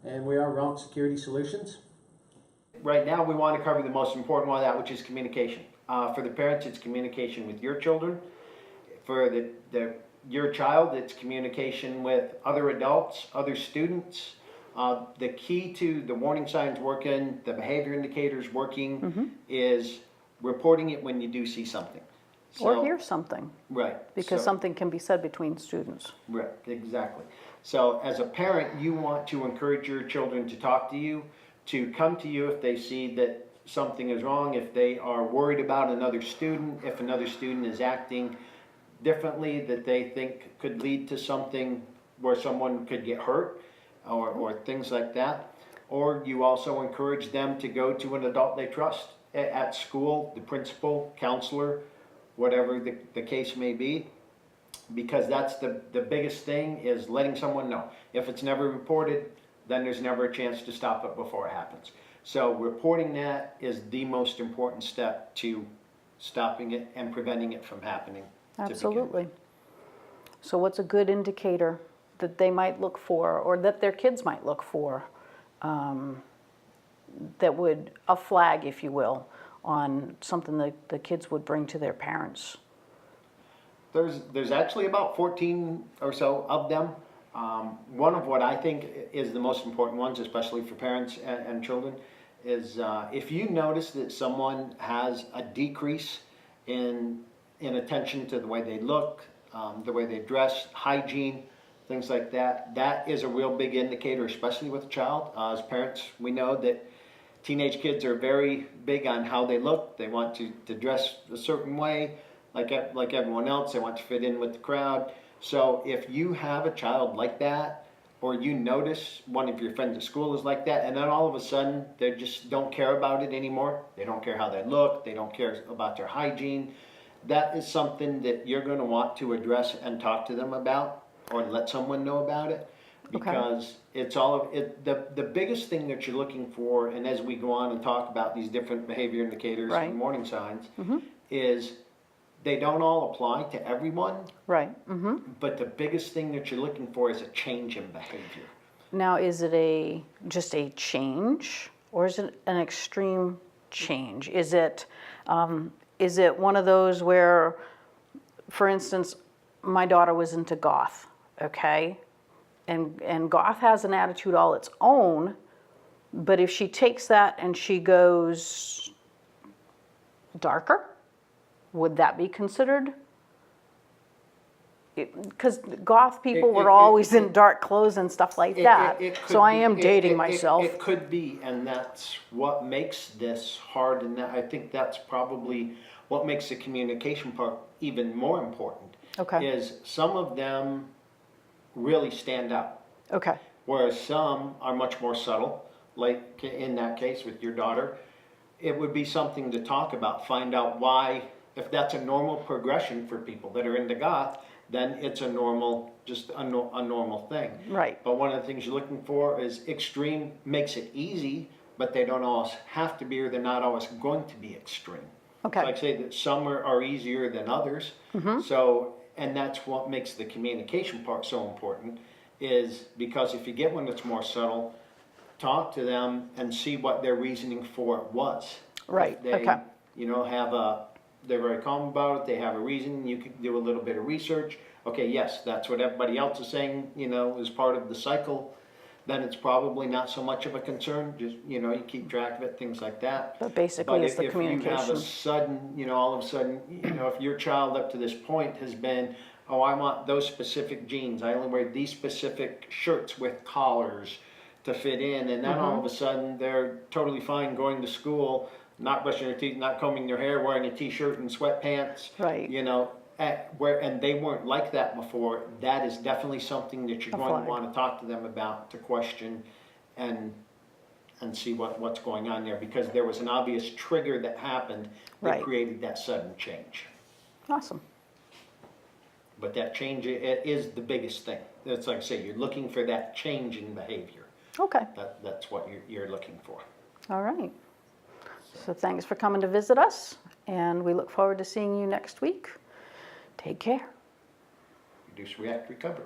And we are Ronk Security Solutions. Right now, we want to cover the most important one of that, which is communication. For the parents, it's communication with your children. For your child, it's communication with other adults, other students. The key to the warning signs working, the behavior indicators working, is reporting it when you do see something. Or hear something. Right. Because something can be said between students. Right, exactly. So as a parent, you want to encourage your children to talk to you, to come to you if they see that something is wrong, if they are worried about another student, if another student is acting differently that they think could lead to something where someone could get hurt or things like that. Or you also encourage them to go to an adult they trust at school, the principal, counselor, whatever the case may be, because that's the biggest thing, is letting someone know. If it's never reported, then there's never a chance to stop it before it happens. So reporting that is the most important step to stopping it and preventing it from happening. Absolutely. So what's a good indicator that they might look for, or that their kids might look for, that would, a flag, if you will, on something that the kids would bring to their parents? There's actually about 14 or so of them. One of what I think is the most important ones, especially for parents and children, is if you notice that someone has a decrease in attention to the way they look, the way they dress, hygiene, things like that, that is a real big indicator, especially with a child. As parents, we know that teenage kids are very big on how they look. They want to dress a certain way, like everyone else. They want to fit in with the crowd. So if you have a child like that, or you notice one of your friends at school is like that, and then all of a sudden they just don't care about it anymore, they don't care how they look, they don't care about their hygiene, that is something that you're going to want to address and talk to them about, or let someone know about it. Because it's all of it. The biggest thing that you're looking for, and as we go on and talk about these different behavior indicators and warning signs, is they don't all apply to everyone. Right. But the biggest thing that you're looking for is a change in behavior. Now, is it just a change, or is it an extreme change? Is it one of those where, for instance, my daughter was into goth, okay? And goth has an attitude all its own, but if she takes that and she goes darker, would that be considered? Because goth people were always in dark clothes and stuff like that. So I am dating myself. It could be, and that's what makes this hard, and I think that's probably what makes the communication part even more important. Okay. Is some of them really stand out. Okay. Whereas some are much more subtle, like in that case with your daughter. It would be something to talk about, find out why, if that's a normal progression for people that are into goth, then it's a normal, just a normal thing. Right. But one of the things you're looking for is extreme makes it easy, but they don't always have to be, or they're not always going to be extreme. Okay. So I'd say that some are easier than others. So, and that's what makes the communication part so important, is because if you get one that's more subtle, talk to them and see what their reasoning for it was. Right. If they, Okay. they're very calm about it, they have a reason, you can do a little bit of research. Okay, yes, that's what everybody else is saying, is part of the cycle. Then it's probably not so much of a concern, just, you keep track of it, things like that. But basically it's the communication. If you have a sudden, all of a sudden, if your child up to this point has been, oh, I want those specific jeans, I only wear these specific shirts with collars to fit in, and then all of a sudden they're totally fine going to school, not brushing their teeth, not combing their hair, wearing a t-shirt and sweatpants, right? And they weren't like that before. That is definitely something that you're going to want to talk to them about, to question and see what's going on there, because there was an obvious trigger that happened that created that sudden change. Awesome. But that change, it is the biggest thing. It's like I say, you're looking for that change in behavior. Okay. That's what you're looking for. All right. So thanks for coming to visit us, and we look forward to seeing you next week. Take care. Reduce, react, recover.